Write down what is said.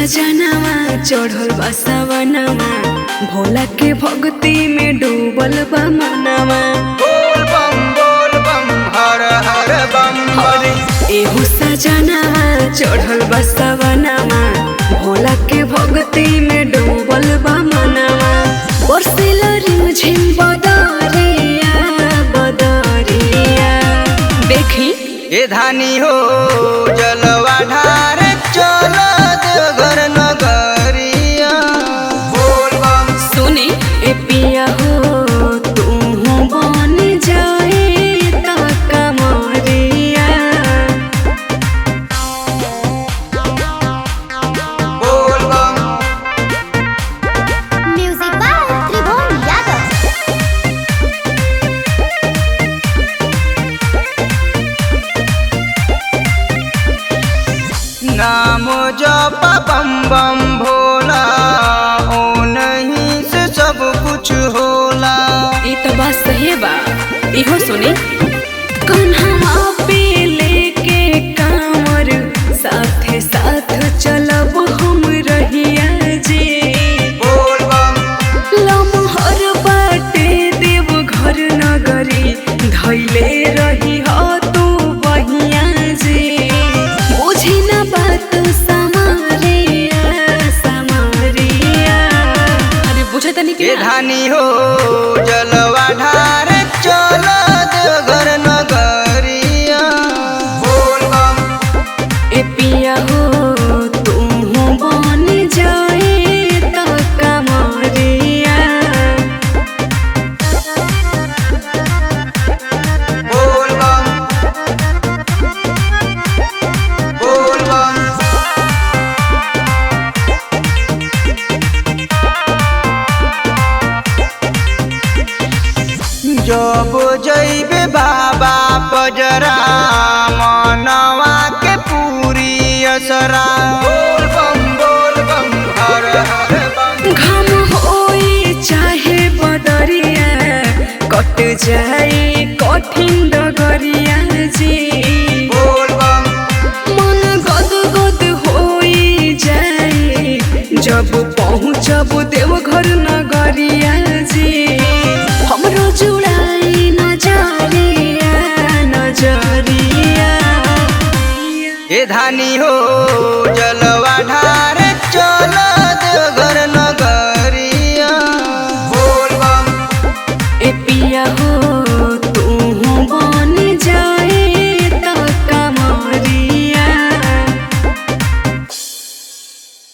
सजनवा चढ़ल बा सवनवा, भोला के भक्ति में डूबल बा मनवा। बोल बम हर हर बम बम। एहू सजनवा चढ़ल बा सवनवा, भोला के भक्ति में डूबल बा मनवा। बरसेला रिमझिम बदरिया बदरिया, देखी ए धानी हो जलवा ढार चल देवघर नगरिया। बोल बम सुनी ए पिया हो तू बन जाए ता कमरिया। बोल बम म्यूजिक बाय त्रिभुवन यादव। नाम जप बम बम भोला, ओ नहीं से सब कुछ होला। ई तो बात सही बा, इहो सुनी कन्हवा पे लेके कांवर, साथे साथ चलब हम रहिया जी। बोल बम लमहर बाटे देव घर नगरी, धैले रही हो तू बहिया जी। बुझी न बात समारिया समारिया, अरे बुझे तनी ए के धानी हो जलवा ढार चल देवघर नगरिया। बोल बम ए पिया हो तू बन जाए ता कमरिया। बोल बम बोल बम। जब जइबे बाबा पजरा, मनवा के पूरी असरा। बोल बम हर हर बम। घम होई चाहे बदरिया, कट जाए कठिन डगरिया जी। बोल बम मन गद गद होई जाए जब पहुँचब देवघर नगरिया जी। हमरो जुड़ाई नजरिया नजरिया। ए धानी हो जलवा